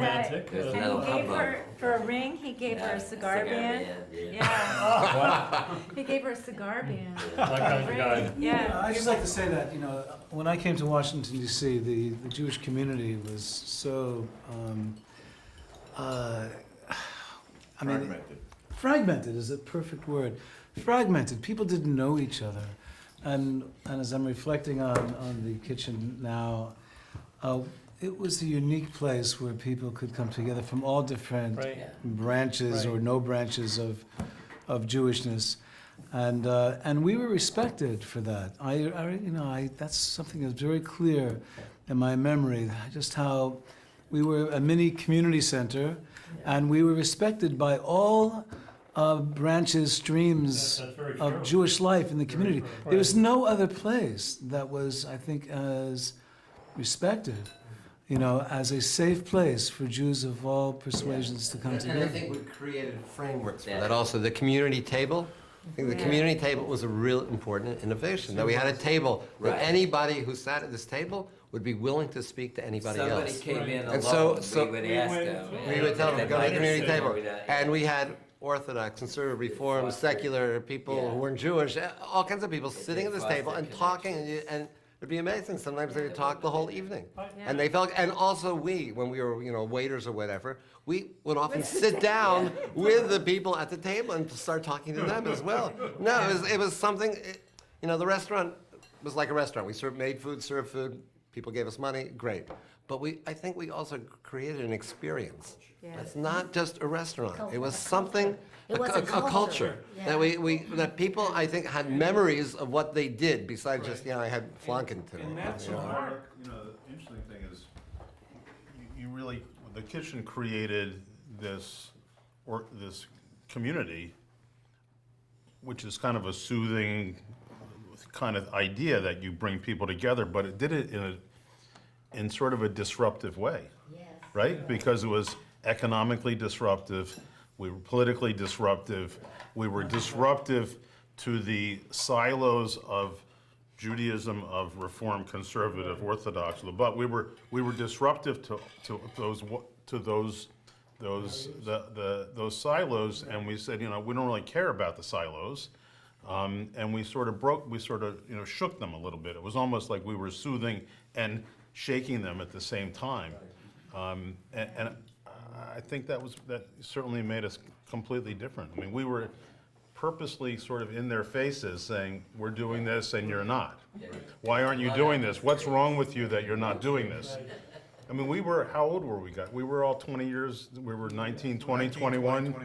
Romantic. There's And no he gave humbug. her, for a ring, he gave her a cigar band. Yeah. Yeah. He gave her a cigar band. That kind of guy. Yeah. I'd just like to say that, when I came to Washington, D.C., the Jewish community was so, fragmented is a perfect word. Fragmented. People didn't know each other. And as I'm reflecting on the kitchen now, it was a unique place where people could come together from all different Right. branches Right. or no branches of Jewishness, and we were respected for that. That's something that's very clear in my memory. Just how we were a mini community center, and we were respected by all branches, streams That's very of true. Jewish life in the community. true. There was no other place that was, I think, as respected, as a safe place for Jews of all persuasions to come And together. I think we created frameworks for that also. The community table, I think the community table was a real important innovation. That we had a table that Right. anybody who sat at this table would be willing to speak to anybody Somebody else. came in And alone, so we would ask them. We would tell them, They go to the might community have table. said, "Oh, And we had Orthodox, conservative, Reform, secular people who weren't Jewish, all kinds of people sitting at this table and talking, and it'd be amazing. Sometimes they would talk the whole evening. And they felt, and also when we were, waiters or whatever, we would often sit down with the people at the table and start talking to them as well. No, it was something, the restaurant was like a restaurant. We made food, served food, people gave us money, great. But I think we also created an experience. Yeah. It's not just a restaurant. It was something, It was a a culture. culture. Yeah. That people, I think, had memories of what they did besides just, I had flunking today. And that's you know. hard. The interesting thing is, you really, the kitchen created this community, which is kind of a soothing kind of idea that you bring people together, but it did it in sort of a disruptive way, Yes. right? Because it was economically disruptive, we were politically disruptive, we were disruptive to the silos of Judaism, of Reform, Conservative, Orthodox, but we were disruptive to those silos, and we said, we don't really care about the silos, and we sort of shook them a little bit. It was almost like we were soothing and shaking them at the same time, and I think that certainly made us completely different. I mean, we were purposely sort of in their faces saying, we're doing this and you're not. Why aren't you doing this? What's wrong with you that you're not doing this? I mean, how old were we? We were all 20 years, we were 19, 20, 21.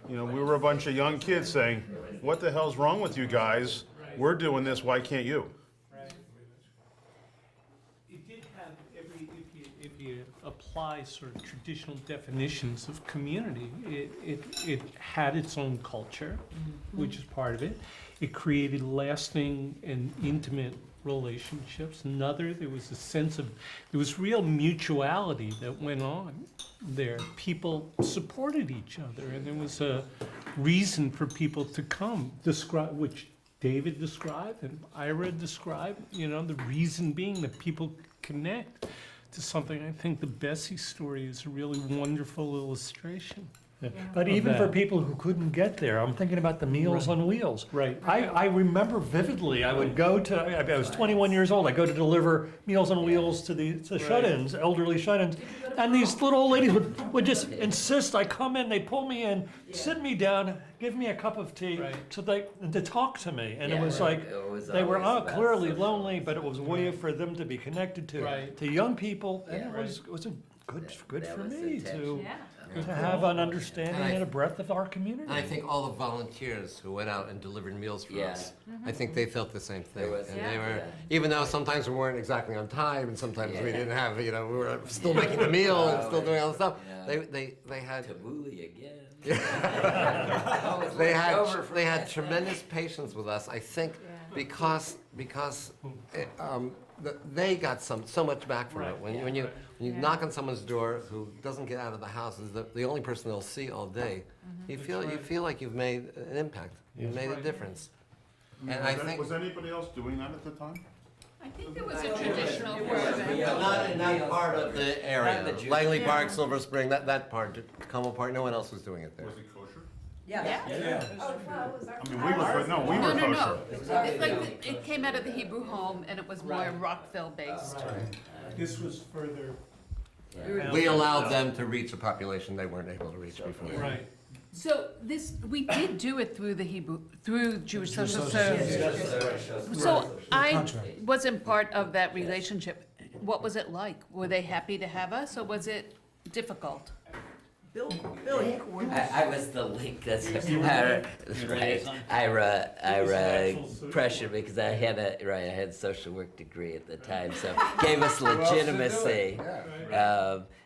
We were a bunch of young kids saying, what the hell's wrong with you guys? We're doing this, why can't you? It did have if you apply sort of traditional definitions of community, it had its own culture, which is part of it. It created lasting and intimate relationships. There was a sense of, there was real mutuality that went on there. People supported each other, and there was a reason for people to come, which David described and Ira described, the reason being that people connect to something. I think the Bessie story is a really wonderful illustration. But even that. for people who couldn't get there, I'm thinking about the Meals on Wheels. Right. I remember vividly, I would go to, I was 21 years old, I go to deliver Meals on Wheels to the shut-ins, elderly shut-ins, and these little old ladies would just insist I come in, they'd pull me in, sit me down, give me a cup of tea, to talk to me. And it was like, they were clearly lonely, but it was a way for them to be connected to young people, and it was good That for was me intentional. to have an understanding and a breadth of our community. And I think all the volunteers who went out and delivered meals for Yeah. us, I think they felt the same thing. There was- And Yeah. they were, Yeah. even though sometimes we weren't exactly on time, and sometimes we Yeah. didn't have, we were still making the meal and still doing all the stuff. Yeah. They had Tabooly again. they had tremendous patience with us. I think because they got so much back from it. When you knock on someone's door who doesn't get out of the house, is the only person they'll see all day. You feel like you've made an impact. You've made a difference. And I think Was anybody else doing that at the time? I think there was a traditional format. Not in that part of the area. Not the Jewish- Langley Park, Silver Spring, that part, Como Park, no one else was doing it there. Was it kosher? Yeah. I mean, we were, no, we No, were no, no. kosher. It came out of the Hebrew home and it was more Rockville based. This was further. We allowed them to reach a population they weren't able to reach before. Right. So we did do it through through Jewish Social Services. So I Contract. wasn't part of that relationship. What was it like? Were they happy to have us or was it difficult? I was the link, that's right. Pressured because I had social work degree at the time, so gave us legitimacy.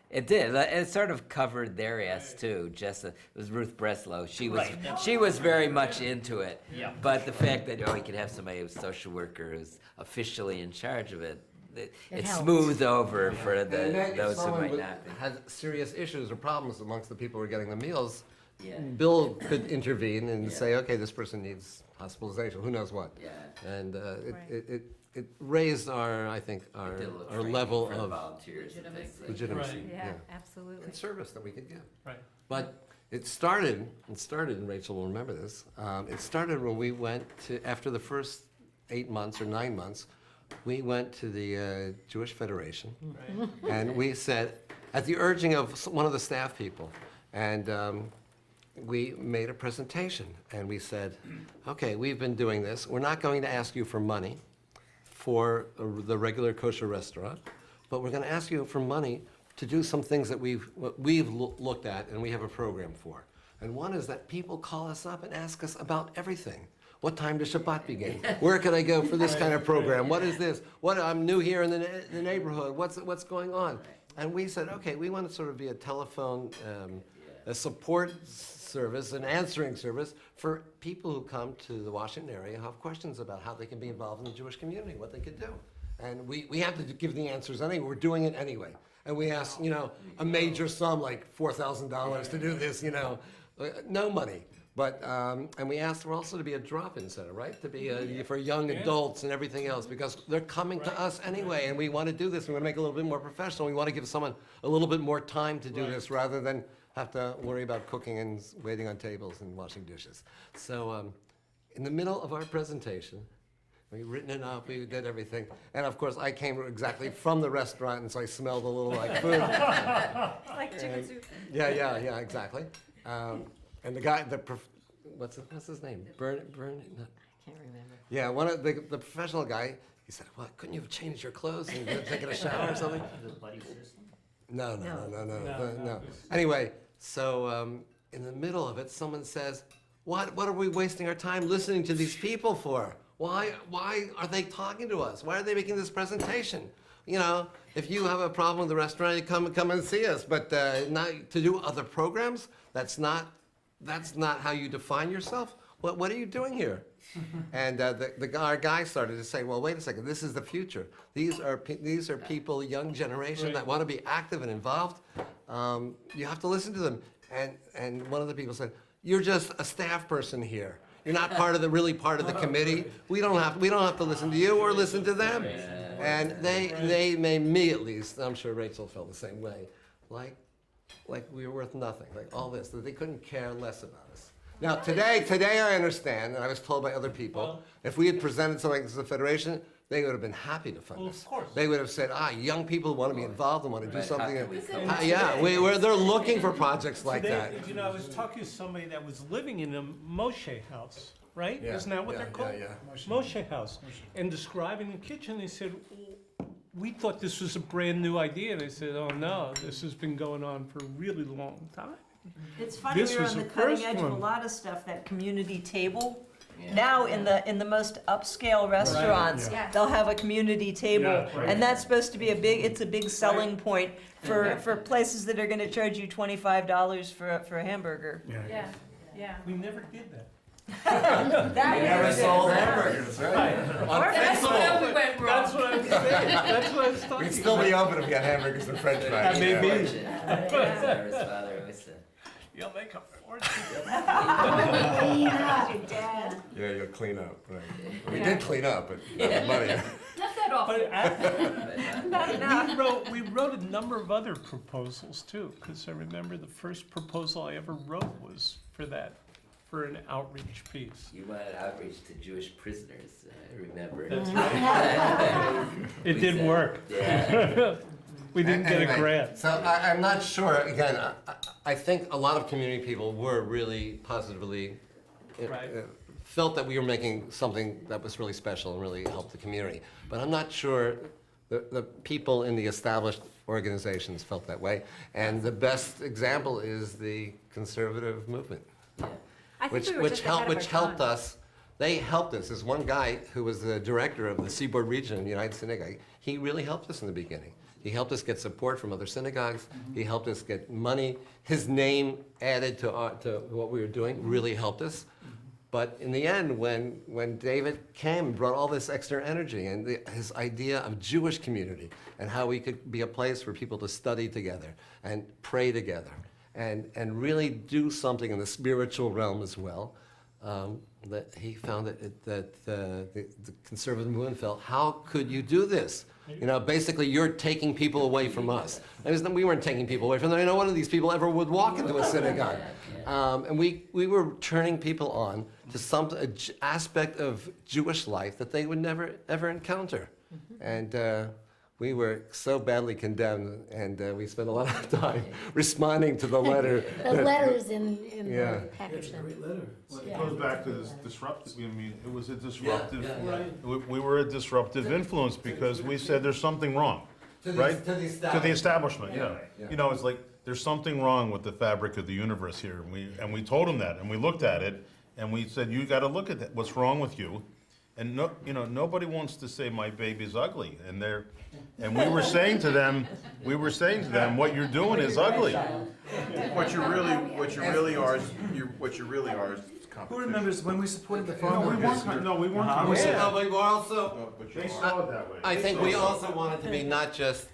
It did. It sort of covered their ass too. It was Ruth Breslow. She was very much into it. Yeah. But the fact that you could have somebody who's a social worker who's officially in charge of it, it helped. smoothed over for And then if those who someone might not. had serious issues or problems amongst the people who were getting the meals, Yeah. Bill could intervene and say, okay, this person needs hospitalization, who knows what. Yeah. And Right. it raised our, I think, our Did a little our training level for of volunteers and things like that. legitimacy. Right. Yeah, absolutely. And service that we could give. Right. But it started, and Rachel will remember this, it started when we went to, after the first 8 months or 9 months, we went to the Jewish Federation, Right. and we said, at the urging of one of the staff people, and we made a presentation, and we said, okay, we've been doing this, we're not going to ask you for money for the regular kosher restaurant, but we're going to ask you for money to do some things that we've looked at and we have a program for. And one is that people call us up and ask us about everything. What time does Shabbat begin? Where can I go for this kind of program? What is this? I'm new here in the neighborhood. What's going on? And we said, okay, we want to sort of be a telephone, a support service, an answering service for people who come to the Washington area and have questions about how they can be involved in the Jewish community, what they could do. And we have to give the answers anyway. We're doing it anyway. And we asked, a major sum like $4,000 to do this, no money. But, and we asked for also to be a drop-in center, right? To be for young adults and everything else, because they're coming to us anyway, and we want to do this. We want to make it a little bit more professional. We want to give someone a little bit more time to do this rather than have to worry about cooking and waiting on tables and washing dishes. So, in the middle of our presentation, we written it up, we did everything. And of course, I came exactly from the restaurant, and so I smelled a little like food. Like chicken soup. Yeah, exactly. And the guy, what's his name? Burn. No. Can't remember. Yeah, one of the professional guy. He said, "What? Couldn't you have changed your clothes and taken a shower or something?" No. Anyway, so in the middle of it, someone says, "What are we wasting our time listening to these people for? Why are they talking to us? Why are they making this presentation? If you have a problem with the restaurant, you come and see us. But not to do other programs. That's not how you define yourself. What are you doing here?" And our guy started to say, "Well, wait a second. This is the future. These are people, young generation that want to be active and involved. You have to listen to them." And one of the people said, "You're just a staff person here. You're not part of the committee. We don't have to listen to you or listen to them." And they made me, at least, I'm sure Rachel felt the same way, like we were worth nothing, like all this, that they couldn't care less about us. Now, today I understand, and I was told by other people, if we had presented something to the Federation, they would have been happy to fund Well, us. of course. They would have said, young people want to be involved and want to do Right, something. how can we come They're looking for projects like that. I was talking to somebody that was living in a Moshe house, right? Yeah, Isn't that what they're called? yeah. Moshe house. And describing the kitchen, they said, "We thought this was a brand new idea." And I said, "Oh no, this has been going on for a really long time." It's funny, This we're was on the the cutting first edge of a one. lot of stuff, that community table. Yeah. Now, in the most upscale restaurants, Yeah. they'll have a community table. Yeah, right. And that's supposed to be it's a big selling point for places that are gonna charge you $25 for a hamburger. Yeah. We never did that. That is- hamburgers, right? That's where we went That's wrong. what I'm saying. That's what I was talking We'd still be open if we had hamburgers and french fries. That may be. His father always said. You'll make a fortune. Yeah, you'll clean up, right. We did clean up, but not money. Not that often. But we wrote a number of other proposals too, because I remember the first proposal I ever wrote was for that, for an outreach piece. You wanted outreach to Jewish prisoners, I remember. That's right. It We did said- work. Yeah. We didn't get a Anyway, grant. So I'm not sure, again, I think a lot of community people were really positively, Right. felt that we were making something that was really special and really helped the community. But I'm not sure the people in the established organizations felt that way. And the best example is the conservative movement, I think we were just ahead of our helped time. us. They helped us. There's one guy who was the director of the Seaboard region in the United Synagogue. He really helped us in the beginning. He helped us get support from other synagogues. He helped us get money. His name added to what we were doing really helped us. But in the end, when David came and brought all this extra energy and his idea of Jewish community and how we could be a place for people to study together and pray together and really do something in the spiritual realm as well, that he found that the conservative movement felt, how could you do this? You know, basically, you're taking people away from us. And we weren't taking people away from them. I know one of these people ever would walk into a synagogue. And we were turning people on to some aspect of Jewish life that they would never, ever encounter. And we were so badly condemned, and we spent a lot of time responding to the letter. The letters in Yeah. the package. Great letter. Well, it goes back to this disruptive, I mean, it was a disruptive, yeah. we were a disruptive influence because we said there's something wrong, right? To the To the establishment, yeah. Yeah. You know, it's like, there's something wrong with the fabric of the universe here. And we told them that, and we looked at it, and we said, you gotta look at that, what's wrong with you? And no, you know, nobody wants to say my baby's ugly, and we were saying to them, what you're doing is ugly. What you really are is competition. Who remembers when we supported the No, farm we workers? weren't, no, we weren't. No, but we're also, No, but They you saw it that way. I think we also wanted to be not just,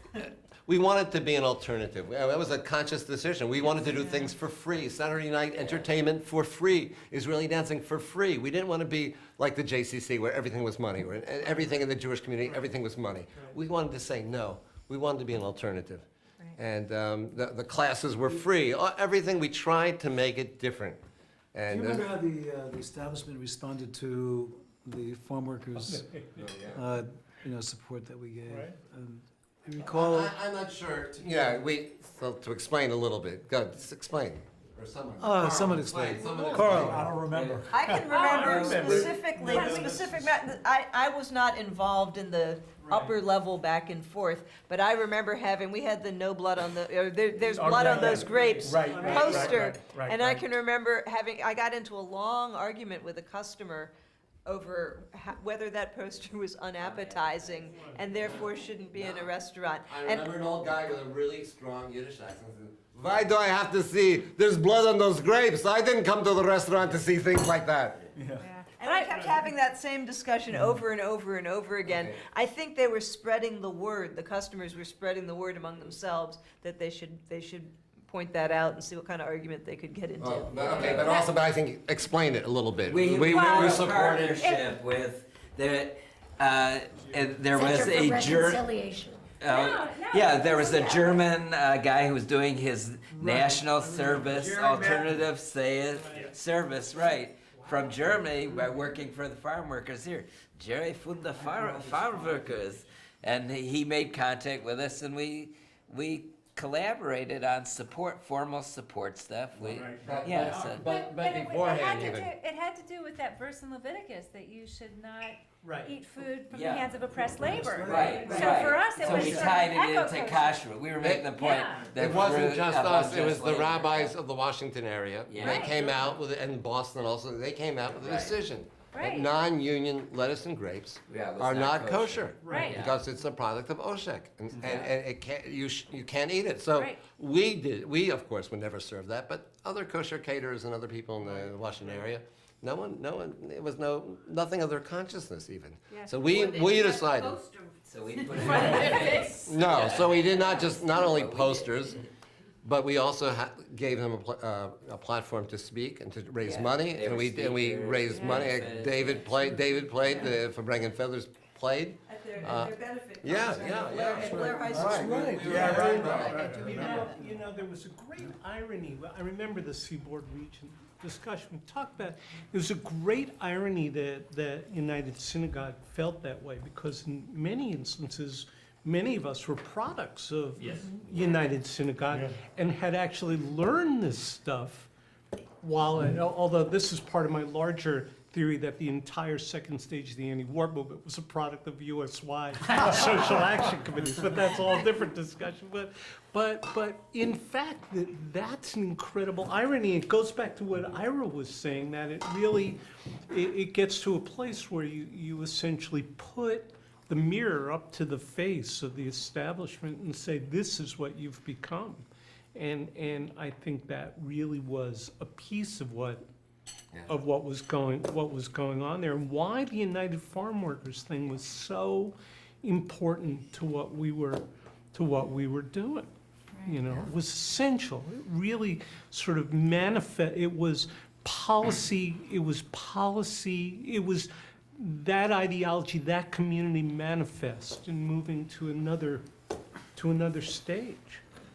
we wanted to be an alternative. That was a conscious decision. We wanted to do things for free. Saturday night entertainment for free. Israeli dancing for free. We didn't want to be like the JCC where everything was money, where everything in the Jewish community, everything was money. We wanted to say no. We wanted to be an alternative. And the classes were free. Everything, we tried to make it different. Do And you remember how the establishment responded to the farm workers, support that we gave? Right. You recall? I'm not sure. Yeah, so to explain a little bit. Go, just explain. Or someone. Someone explain. Someone Carl. explain. I don't remember. I can remember remember. specific, I was not involved in the upper level back and forth, but I remember we had the no blood on there's Oh, blood right, on those right. grapes Right, right, poster. right, And I right. can remember I got into a long argument with a customer over whether that poster was unappetizing and therefore shouldn't be in a restaurant. I And remember an old guy with a really strong Yiddish accent. Why do I have to see there's blood on those grapes? I didn't come to the restaurant to see things like that. And I kept having that same discussion over and over and over again. Okay. I think they were spreading the word, the customers were spreading the word among themselves that they should point that out and see what kind of argument they could get into. But I think explain it a little bit. We Well, were support partnership with and there was Center for a Reconciliation. there was a German guy who was doing his national service, alternative service, right, from Germany by working for the farm workers here. Jerry von the farm workers. And he made contact with us, and we collaborated on formal support stuff. But it beforehand even. had to do with that verse in Leviticus that you should not Right. eat food from Yeah. the hands of oppressed labor. Right, So right. for us, it So was we sort tied of it echo into kosher. kashrut. We were making the point Yeah. that It wasn't fruit just of us, it was unjust the labor. rabbis of the Washington area. Yeah. They Right. came out with it, and Boston also, they came out with a Right. decision. That Right. non-union lettuce and grapes Yeah, it was are not not kosher. Right. Yeah. Because it's a product of Oshek, and it can't, you can't eat it. So Right. we of course would never serve that, but other kosher caterers and other people in the Washington area, no one, it was nothing of their consciousness even. Yeah. So we decided. So we put it on the face. No, so we did not only posters, But we also gave them a platform to speak and to raise money, they and were we speakers, raised money. benefits. David played for Brengan Feathers played. At their benefit. Yeah, conference yeah, at Blair- yeah. At Blair High That's School. right. Yeah, right. You know, there was a great irony. I remember the Seaboard Region discussion. We talked about, there was a great irony that United Synagogue felt that way, because in many instances, many of us were products of United Synagogue and had actually learned this stuff while, although this is part of my larger theory that the entire second stage of the anti-war movement was a product of US-wide social action committees, but that's all a different discussion. But in fact, that's an incredible irony. It goes back to what Ira was saying, that it really, it gets to a place where you essentially put the mirror up to the face of the establishment and say, this is what you've become. And I think that really was a piece of what was going on there, and why the United Farm Workers thing was so important to what we were doing. You know, it was essential. It really sort of it was policy, it was that ideology, that community manifest in moving to another stage.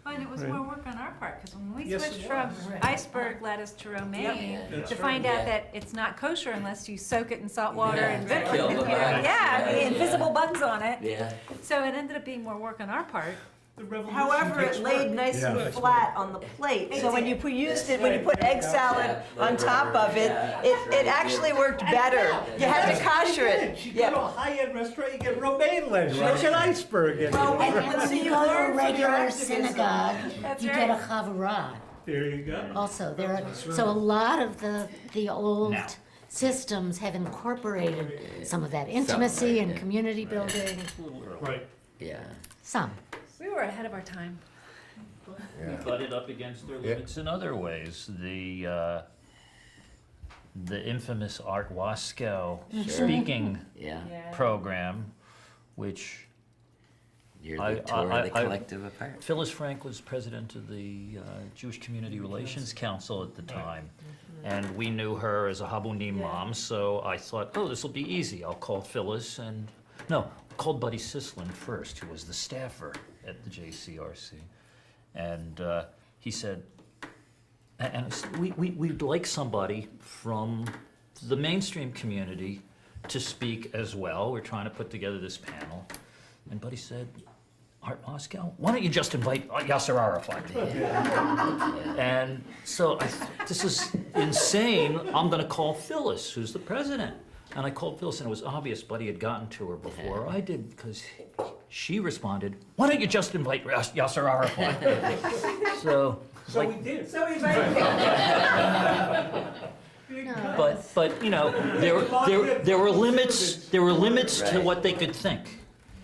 Well, and it was Right. more work on our part, because when we Yes, switched it from was. iceberg lettuce to romaine, That's to right. find out Yeah. that it's not kosher unless you soak it in salt water Yeah, and to vinegar. kill the bugs. Yeah, the Yeah. invisible bugs on it. Yeah. So it ended up being more work on our part. The revolution However, takes it laid work. nice and flat on the plate, so when you when you put egg salad Yeah. on top of it, it actually worked better. You had to kosher it. You go to a high-end restaurant, you get romaine lettuce, you get iceberg in Well, it. And when So you you go to learn a from regular your activism. synagogue, That's you right. get a chavarah. There you go. Also, so a lot of the old Now. systems have incorporated some of that intimacy and community building. Right. Yeah. Some. We were ahead of our time. Butted up against their limits in other ways. The infamous Art Waskow speaking Yeah. program, which You're I- the tore I- the I- collective apart. Phyllis Frank was president of the Jewish Community Relations Council at the time. And we knew her as a Habunim mom, so I thought, oh, this will be easy. I'll call Phyllis I called Buddy Sislin first, who was the staffer at the JCRC. And he said, we'd like somebody from the mainstream community to speak as well. We're trying to put together this panel. And Buddy said, Art Moscow, why don't you just invite Yasser Arafat? And so this is insane. I'm going to call Phyllis, who's the president. And I called Phyllis, and it was obvious Buddy had gotten to her before I did, because she responded, why don't you just invite Yasser Arafat? So we did. But you know, there were limits to Right. what they could think.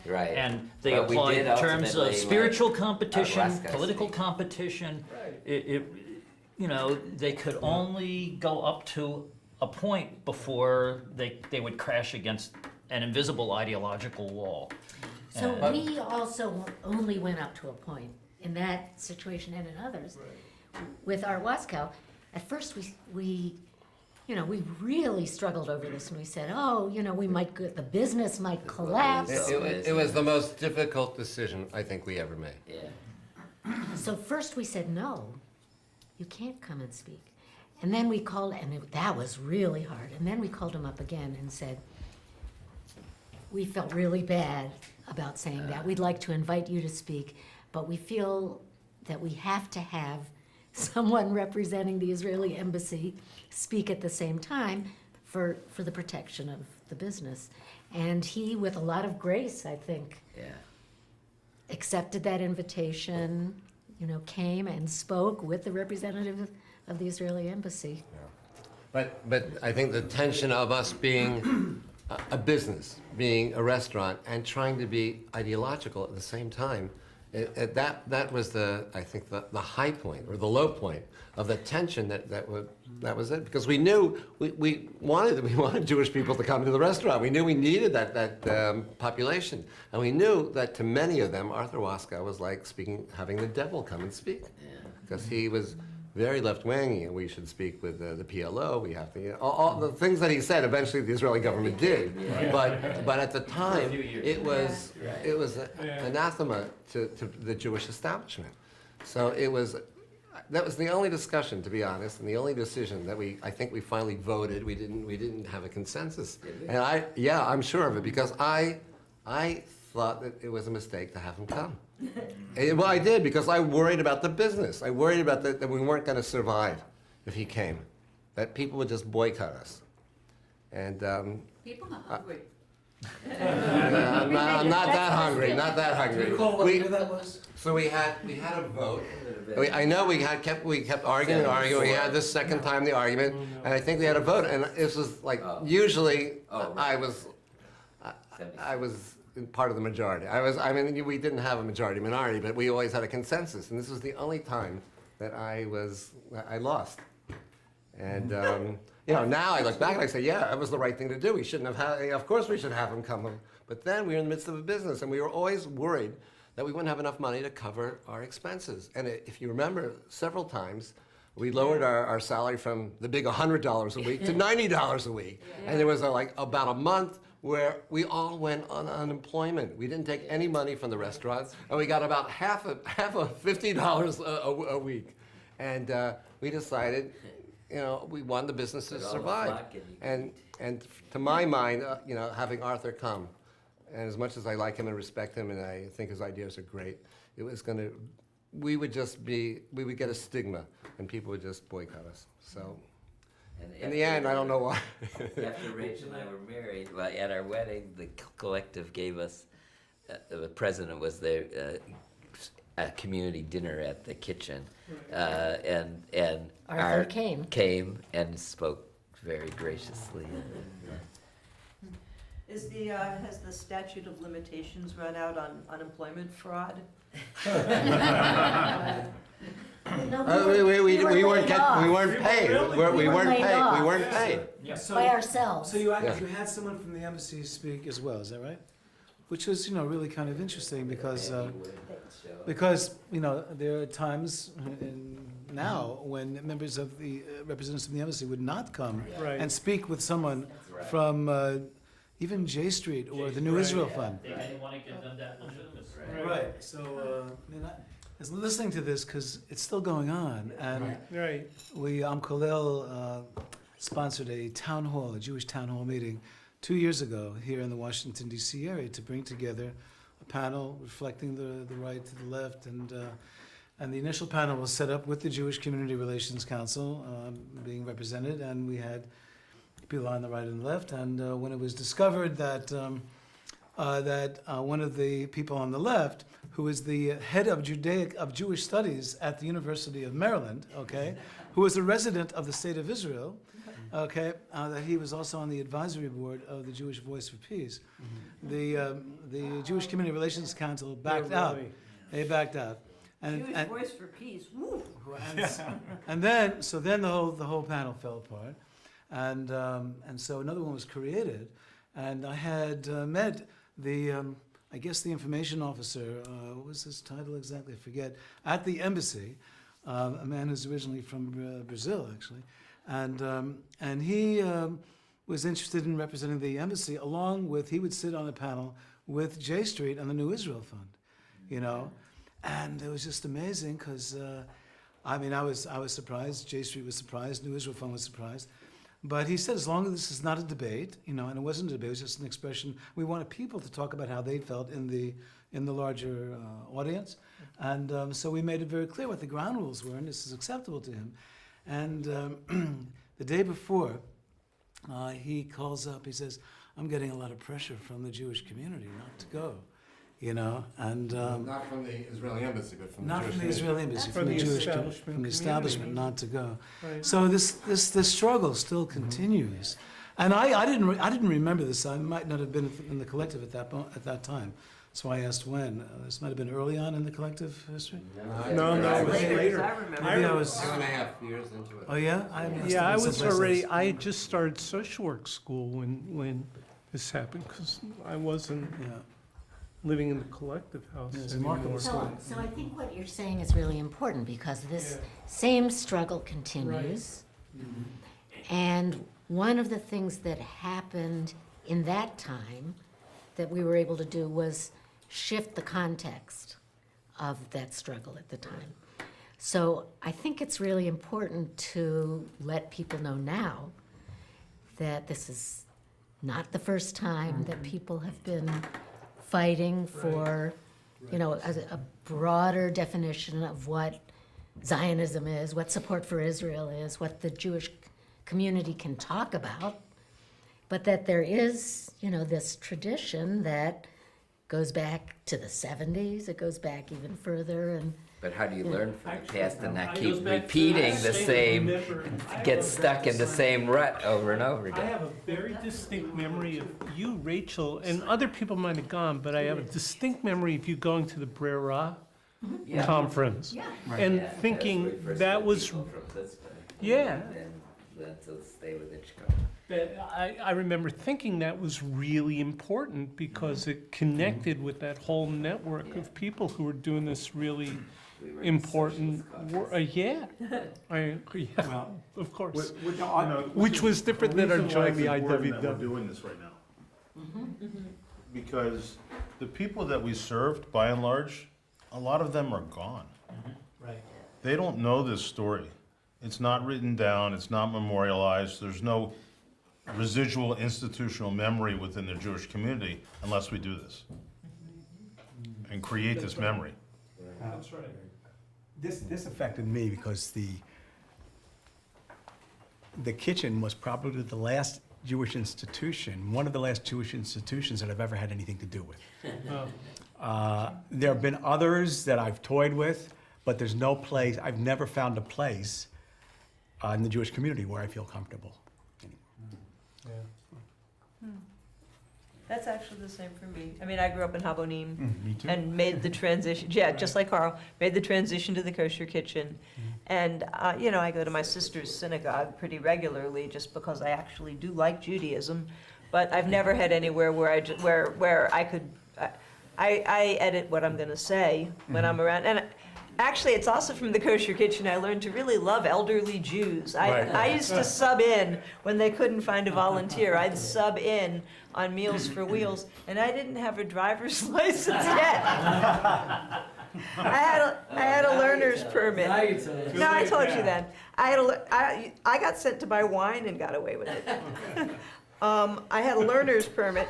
Right. And they But we applied did in terms ultimately of spiritual let competition, Alaska political speak. competition. They could only go up to a point before they would crash against an invisible ideological wall. So And- we also only went up to a point in that situation and in others. With Art Waskow, at first we really struggled over this, and we said, the business might collapse. It was the most difficult decision I think we ever made. Yeah. So first we said, no, you can't come and speak. And then we called, that was really hard. And then we called him up again and said, we felt really bad about saying that. We'd like to invite you to speak, but we feel that we have to have someone representing the Israeli embassy speak at the same time for the protection of the business. And he, with a lot of grace, I think, Yeah. accepted that invitation, came and spoke with the representative of the Israeli embassy. But I think the tension of us being a business, being a restaurant, and trying to be ideological at the same time, that was I think the high point or the low point of the tension that was it, because we knew we wanted Jewish people to come to the restaurant. We knew we needed that population, and we knew that to many of them, Arthur Waskow was like having the devil come and speak. because he was very left-wing, and we should speak with the PLO, we have to, all the things that he said, eventually the Israeli government did. But at the time, it was anathema to the Jewish establishment. So that was the only discussion, to be honest, and the only decision that I think we finally voted. We didn't have a consensus. And I'm sure of it, because I thought that it was a mistake to have him come. Well, I did, because I worried about the business. I worried about that we weren't going to survive if he came, that people would just boycott us. And People are hungry. I'm not that hungry, not that hungry. Do you recall what year that was? So we had a vote. I know we kept arguing and arguing. We had this second time the argument, and I think we had a vote. And this was like usually I was part of the majority. I mean, we didn't have a majority minority, but we always had a consensus. And this was the only time that I lost. And now I look back and I say, yeah, that was the right thing to do. We shouldn't have had. Of course, we should have him come. But then we were in the midst of a business, and we were always worried that we wouldn't have enough money to cover our expenses. And if you remember, several times we lowered our salary from the big $100 a week to $90 a week. Yeah. And there was about a month where we all went on unemployment. We didn't take any money from the restaurants, and we got about half of $50 a week. And we decided, we wanted the business to survive. And to my mind, having Arthur come, and as much as I like him and respect him, and I think his ideas are great, we would get a stigma, and people would just boycott us. So, in the end, I don't know why. After Rachel and I were married, at our wedding, the collective gave us, the president was there, a community dinner at the kitchen, and Arthur came and spoke very graciously. Has the statute of limitations run out on unemployment fraud? We weren't paid. We weren't paid. By ourselves. So you had someone from the embassy speak as well, is that right? Which was, really kind of interesting because there are times now when members of the representatives from the embassy would not come and speak with someone from even J Street or the New Israel Fund. They didn't want to give them that legitimacy. Right. So I was listening to this because it's still going on, and we Kolel sponsored a town hall, a Jewish town hall meeting 2 years ago here in the Washington D.C. area to bring together a panel reflecting the right to the left, and the initial panel was set up with the Jewish Community Relations Council being represented, and we had people on the right and the left. And when it was discovered that one of the people on the left, who is the head of Jewish studies at the University of Maryland, who is a resident of the state of Israel, that he was also on the advisory board of the Jewish Voice for Peace. The Jewish Community Relations Council backed out. They backed out. Jewish Voice for Peace. Woo. And then the whole panel fell apart, and so another one was created, and I had met the the information officer. What was his title exactly? I forget. At the embassy, a man who's originally from Brazil, actually. And he was interested in representing the embassy, along with, he would sit on a panel with J Street and the New Israel Fund, and it was just amazing because, I was surprised, J Street was surprised, New Israel Fund was surprised, but he said as long as this is not a debate, and it wasn't a debate, it was just an expression, we wanted people to talk about how they felt in the larger audience, and so we made it very clear what the ground rules were, and this is acceptable to him. And the day before, he calls up, he says, I'm getting a lot of pressure from the Jewish community not to go, and... not from the Israeli embassy, but from not the Jewish from the Israeli embassy, From from the the Jewish establishment from the establishment community. not to go. Right. So this struggle still continues. And I didn't remember this. I might not have been in the collective at that time. So I asked when. This might have been early on in the collective history? No, it was later. I remember. Maybe I was... 2.5 years into it. Oh, yeah? I was already, I had just started social work school when this happened, because I wasn't, Yeah. living in the collective house Yeah, it's anymore. remarkable. So I think what you're saying is really important because this same struggle continues. And one of the things that happened in that time that we were able to do was shift the context of that struggle at the time. So I think it's really important to let people know now that this is not the first time that people have been fighting for, you know, a broader definition of what Zionism is, what support for Israel is, what the Jewish community can talk about, but that there is, you know, this tradition that goes back to the 70s, it goes back even further, and But how do you learn from the past and not It keep goes back to repeating that the same same, remember- get stuck in the same rut over and over I again? have a very distinct memory of you, Rachel, and other people might have gone, but I have a distinct memory of you going to the Brer Ra Yeah. conference and Yeah, thinking that's where we first that met was, people from Pittsburgh. yeah. And then to stay with Hitchcock. I remember thinking that was really important because it connected with that whole network of people who were doing this really We were in important socialist work. caucus. Yeah, Well, of course. Which was different than our joining the IWW. We're doing this right now. Because the people that we served, by and large, a lot of them are gone. Right. They don't know this story. It's not written down, it's not memorialized, there's no residual institutional memory within the Jewish community unless we do this. And create this memory. That's right. This affected me because the kitchen was probably the last Jewish institution, one of the last Jewish institutions that I've ever had anything to do with. There have been others that I've toyed with, but there's no place, I've never found a place in the Jewish community where I feel comfortable. That's actually the same for me. I mean, I grew up in Habonim Me too. and made the transition, yeah, just like Carl, made the transition to the Kosher Kitchen. And, you know, I go to my sister's synagogue pretty regularly just because I actually do like Judaism. But I've never had anywhere where where I could, I edit what I'm going to say when I'm around. And actually, it's also from the Kosher Kitchen I learned to really love elderly Jews. I used to sub in when they couldn't find a volunteer. I'd sub in on Meals for Wheels, and I didn't have a driver's license yet. I had a learner's permit. No, I told you that. I got sent to buy wine and got away with it. I had a learner's permit.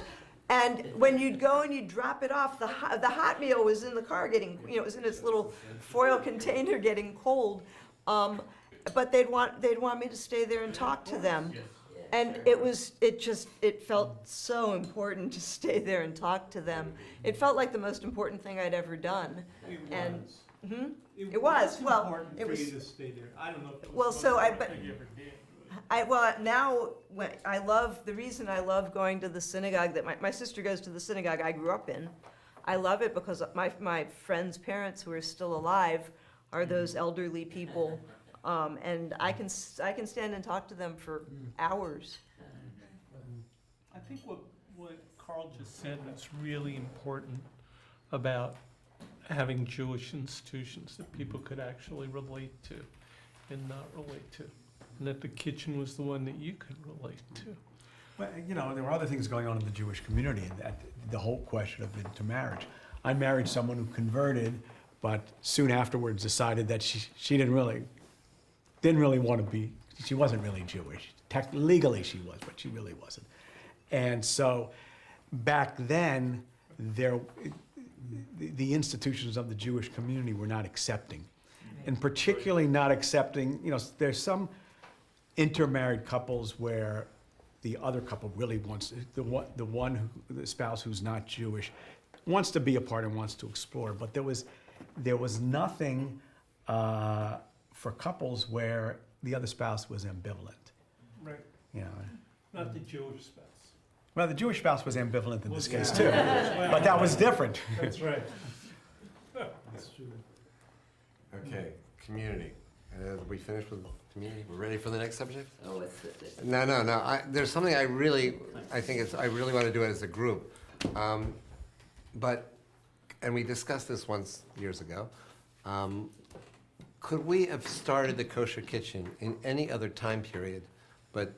And when you'd go and you'd drop it off, the hot meal was in the car getting, you know, it was in its little foil container getting cold. But they'd want me to stay there and talk to them. And it felt so important to stay there and talk to them. It felt like the most important thing I'd ever done. It was. Well, important it for was. you to stay there. I don't know if it was Well, the so most I- important but- thing you ever did. Now when the reason I love going to the synagogue that my sister goes to, the synagogue I grew up in, I love it because my friends' parents who are still alive are those elderly people, and I can stand and talk to them for hours. I think what Carl just said was really important about having Jewish institutions that people could actually relate to and not relate to. And that the kitchen was the one that you could relate to. Well, you know, there were other things going on in the Jewish community, and that the whole question of intermarriage. I married someone who converted, but soon afterwards decided that she didn't really want to be. She wasn't really Jewish. Legally, she was, but she really wasn't. And so, back then, the institutions of the Jewish community were not accepting, and particularly not accepting. You know, there's some intermarried couples where the other couple really wants the spouse who's not Jewish wants to be a part and wants to explore, but there was nothing for couples where the other spouse was ambivalent. Right. You know, Not the Jewish spouse. well, the Jewish spouse was ambivalent in this case yeah. too, That's but that was different. That's right. Okay, community. We finished with community? We're ready for the next subject? Oh, what's the? No. There's something I really want to do it as a group. But and we discussed this once years ago, could we have started the Kosher Kitchen in any other time period, but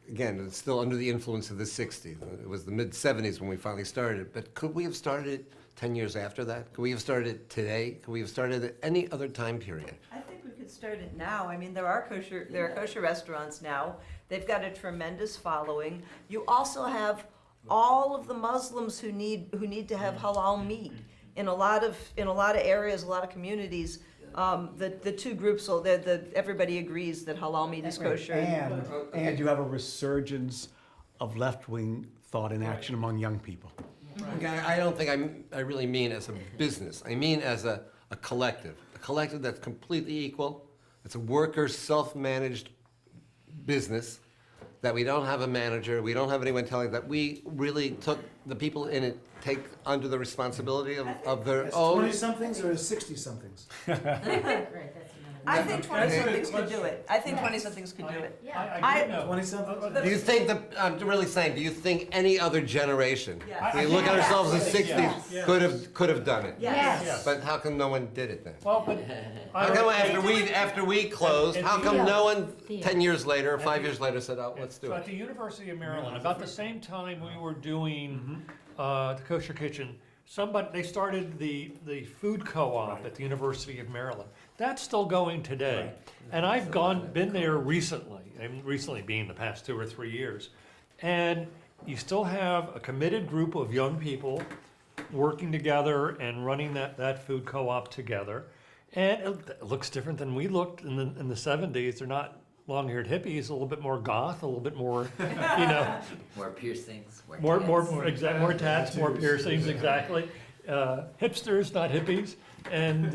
again, it's still under the influence of the 60s. It was the mid-70s when we finally started it, but could we have started it 10 years after that? Could we have started it today? Could we have started it any other time period? I think we could start it now. I mean, there are kosher restaurants now. They've got a tremendous following. You also have all of the Muslims who need to have halal meat. In a lot of areas, a lot of communities, the two groups, everybody agrees that halal meat is kosher. And you have a resurgence of left-wing thought and action among young people. Okay, I don't think I really mean as a business. I mean as a collective that's completely equal. It's a worker, self-managed business that we don't have a manager, we don't have anyone telling that we really took the people in it take under the responsibility of their own. 20-somethings or 60-somethings? I think 20-somethings could do it. I think 20-somethings could do it. I do know. 20-somethings? Do you think I'm really saying, do you think any other generation, Yes. we look at ourselves in the 60s, Yes. could have done it? Yes. But how come no one did it then? Well, but How come after we closed, how come no one Yeah. 10 years later, or 5 years later said, oh, let's do so it? at the University of Maryland, about the same time we were doing the Kosher Kitchen, they started the food co-op at the University of Maryland. That's still going today. And I've been there recently, and recently being the past 2 or 3 years. And you still have a committed group of young people working together and running that food co-op together. And it looks different than we looked in the 70s. They're not long-haired hippies, a little bit more goth, a little bit more, More piercings, more tats, more piercings, exactly. Hipsters, not hippies. And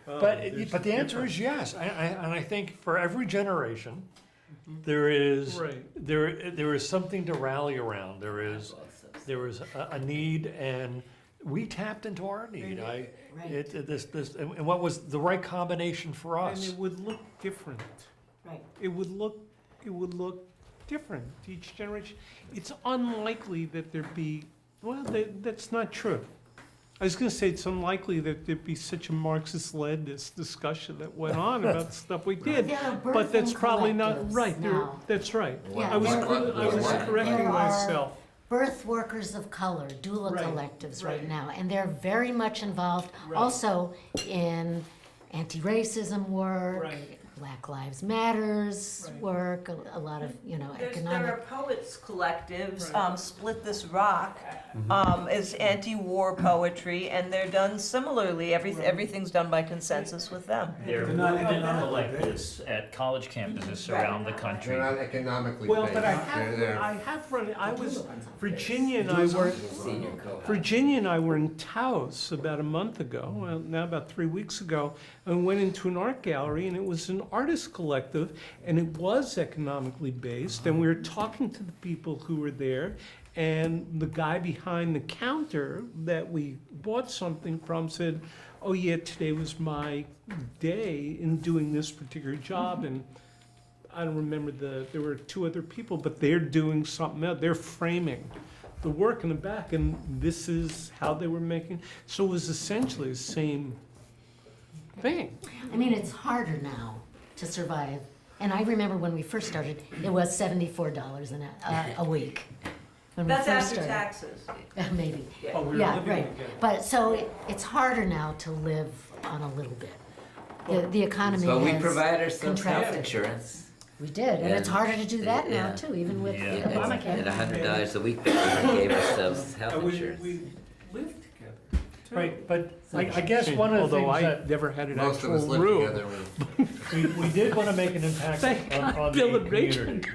but the answer is yes. And I think for every generation, there is something to rally around. There is a need, and we tapped into our need. And what was the right combination for And us? it would look different. Right. It would look different each generation. It's unlikely that there'd be, that's not true. I was gonna say it's unlikely that there'd be such a Marxist-Leninist discussion that went on about the stuff we did. There are But that's birthing probably not collectives right. now. That's right. Yeah, I was there- correcting there are myself. Birth workers of color, doula Right, collectives right right. now, and they're very much involved Right. also in anti-racism work, Right. Black Lives Matters Right. work, a lot of, There are economic. poets collectives, Right. Split This Rock is anti-war poetry, and they're done similarly. Everything's done by consensus with them. There They're not are women economically collectives at college campuses around the country. They're not economically Well, based. but I They're- have run, Virginia and I were in Taos about a month ago, well, now about 3 weeks ago, and went into an art gallery, and it was an artist collective, and it was economically based, and we were talking to the people who were there, and the guy behind the counter that we bought something from said, oh yeah, today was my day in doing this particular job, and I don't remember there were 2 other people, but they're doing something else. They're framing the work in the back, and this is how they were making. So it was essentially the same thing. I mean, it's harder now to survive. And I remember when we first started, it was $74 a week. When we That's first after started. taxes. Maybe. Oh, we were Yeah, living right. together. But so it's harder now to live on a little bit. The economy But we has provide ourselves health contracted. insurance. We did, and it's And- harder to do that now yeah. too, even with Yeah. At Obamacare. $100 a week, that we gave ourselves health And insurance. we lived together. too. Right, but I guess one of the Although things I that never had an Most of us actual live room. together. we did want to make an impact Thank on God the Bill and Rachel community.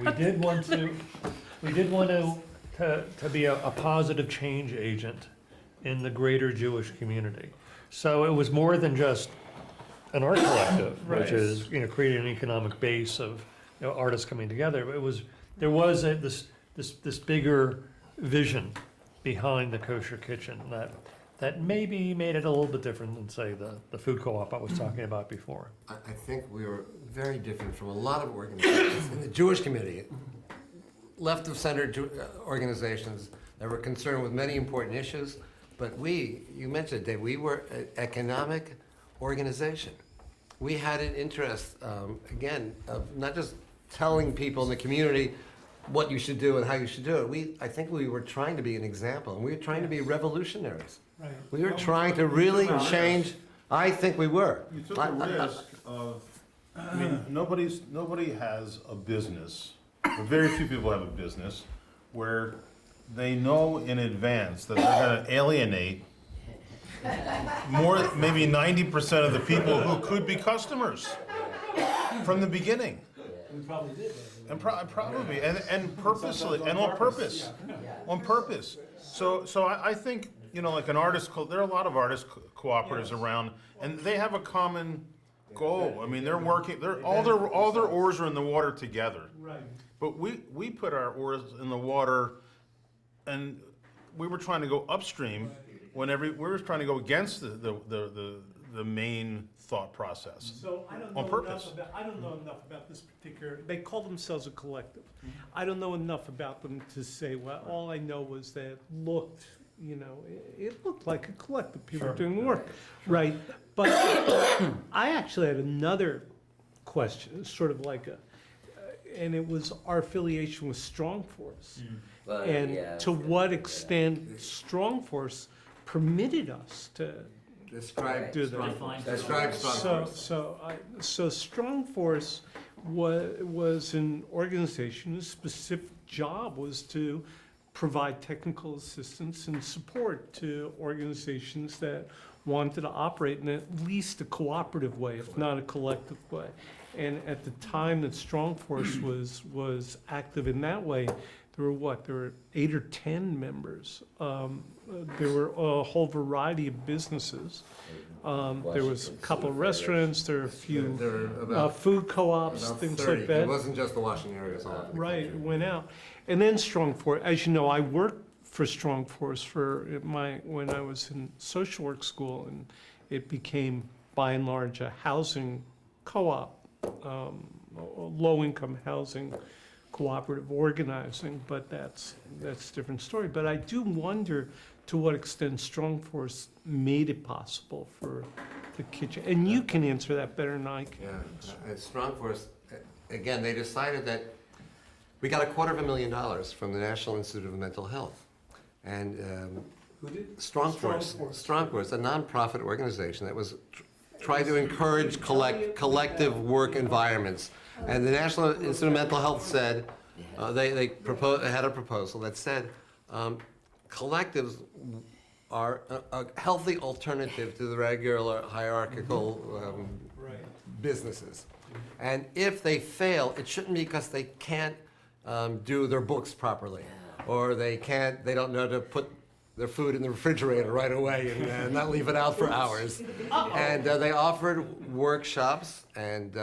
We did want to be a positive change agent in the greater Jewish community. So it was more than just an art collective, which Right. is creating an economic base of artists coming together. There was this bigger vision behind the Kosher Kitchen that maybe made it a little bit different than, say, the food co-op I was talking about before. I think we were very different from a lot of organizations in the Jewish community, left of center organizations that were concerned with many important issues, But you mentioned, Dave, we were an economic organization. We had an interest, again, of not just telling people in the community what you should do and how you should do it. I think we were trying to be an example, and we were trying to be revolutionaries. Right. We were trying to really change. I think we were. You took a risk of, I mean, nobody has a business, or very few people have a business, where they know in advance that they're gonna alienate maybe 90% of the people who could be customers from the beginning. We probably did that. And probably, and purposely, and on purpose, on purpose. So I think, you know, like there are a lot of artist cooperatives around, and they have a common goal. I mean, they're working, all their oars are in the water together. Right. But we put our oars in the water, and we were trying to go upstream when we were trying to go against the main thought process. So I don't On know purpose. I don't know enough about this particular, they call themselves a collective. I don't know enough about them to say, well, all I know was that it looked, you know, it looked like a collective, people were doing work, right? But I actually had another question, sort of like and it was our affiliation with Strong Force. Well, And yeah, to what extent Strong Force permitted us to Describe do that. Describe Strong Force. So Strong Force was an organization whose specific job was to provide technical assistance and support to organizations that wanted to operate in at least a cooperative way, if not a collective way. And at the time that Strong Force was active in that way, there were 8 or 10 members. There were a whole variety of businesses. There was a couple of restaurants, there were a few There were about food co-ops, about things 30. like that. It wasn't just the Washington area, it was all over the Right, country. it went out. And then Strong Force, as you know, I worked for Strong Force when I was in social work school, and it became, by and large, a housing co-op, low-income housing cooperative organizing, but that's a different story. But I do wonder to what extent Strong Force made it possible for the kitchen. And you can answer that better than I can. Yeah, at Strong Force, again, they decided that we got $250,000 from the National Institute of Mental Health. And Who did? Strong Force, a nonprofit organization that was trying to encourage collective work environments. And the National Institute of Mental Health said, they had a proposal that said, collectives are a healthy alternative to the regular hierarchical businesses. And if they fail, it shouldn't be because they can't do their books properly, or they don't know to put their food in the refrigerator right away and not leave it out for hours. And they offered workshops and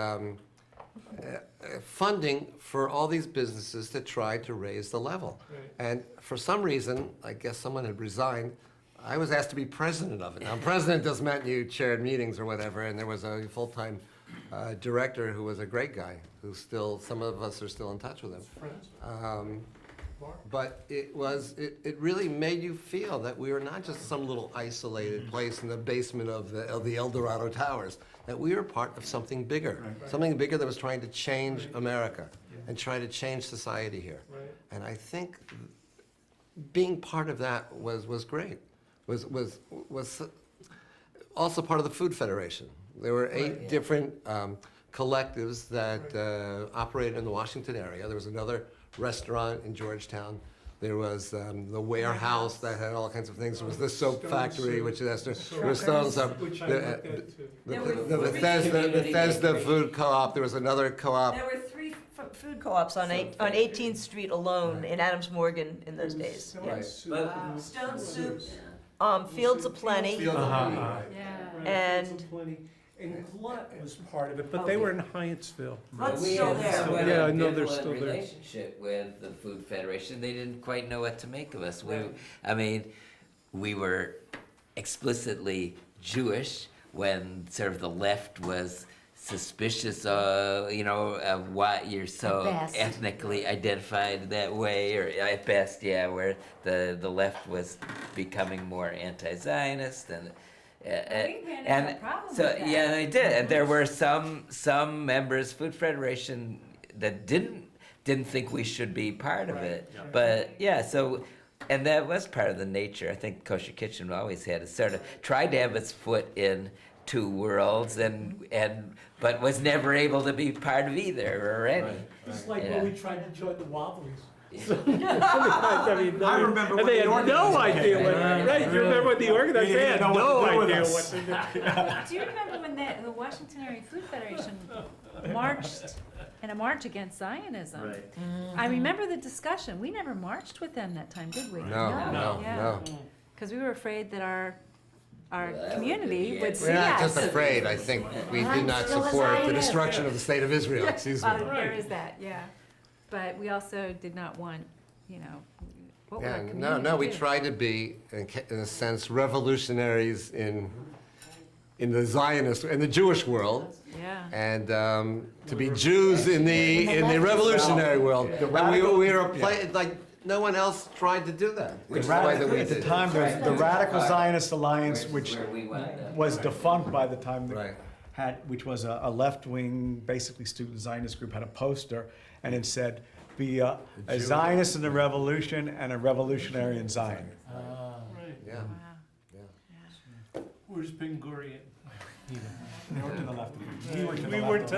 funding for all these businesses to try to raise the level. And for some reason, I guess someone had resigned, I was asked to be president of it. Now, president doesn't mean you chaired meetings or whatever, and there was a full-time director who was a great guy, who still, some of us are still in touch with him. But it really made you feel that we were not just some little isolated place in the basement of the El Dorado Towers, that we were part of something bigger, something bigger that was trying to change America and try to change society here. And I think being part of that was great, was also part of the Food Federation. There were 8 different collectives that operated in the Washington area. There was another restaurant in Georgetown. There was the warehouse that had all kinds of things. There was the soap factory, which is there was Stone Soap. The Bethesda Food Co-op. There was another co-op. There were 3 food co-ops on 18th Street alone in Adams Morgan in those days. Stone Soup, Fields of Plenty, and And Glut was part of it, but they were in Hyattsville. Glut's We still had there. somewhat Yeah, of I know an they're ambivalent still there. relationship with the Food Federation. They didn't quite know what to make of us. I mean, we were explicitly Jewish when sort of the left was suspicious, of what you're so best. ethnically identified that way, or at best, yeah, where the left was becoming more anti-Zionist and. think we ended up with a problem so with that. yeah, they did, and there were some members, Food Federation, that didn't think we should be part of it. But yeah, so. And that was part of the nature. I think Kosher Kitchen always had. It sort of tried to have its foot in two worlds, but was never able to be part of either or any. It's like Yeah. when we tried to join the Wobblies. I remember when they they had no organized idea what, it. right, you remember when the organizers, they had didn't know no what to do with idea us. what to do. Do you remember when the Washington Area Food Federation marched in a march against Zionism? I remember the discussion. We never marched with them that time, did we? No. Because we were afraid that our Well, community would see We're not us. just afraid, I think we did not still a support the Zionist. destruction of the state of Israel, excuse me. There is that, yeah. But we also did not want, what would our Yeah, community no, we do? tried to be, in a sense, revolutionaries in the Zionist, in the Jewish world, Yeah. and to be Jews in the revolutionary world. And we were like, no one else tried to do that. Which is why that we At the did. time, there was the Radical Zionist Alliance, which Where we wound up. was defunct by the time that Right. which was a left-wing, basically student Zionist group, had a poster, and it said, "Be a Zionist in the revolution and a revolutionary in Zion." Right. Yeah. Wow. Where's Ben Gurion? They were to the left of it. We were to the We left were of it. to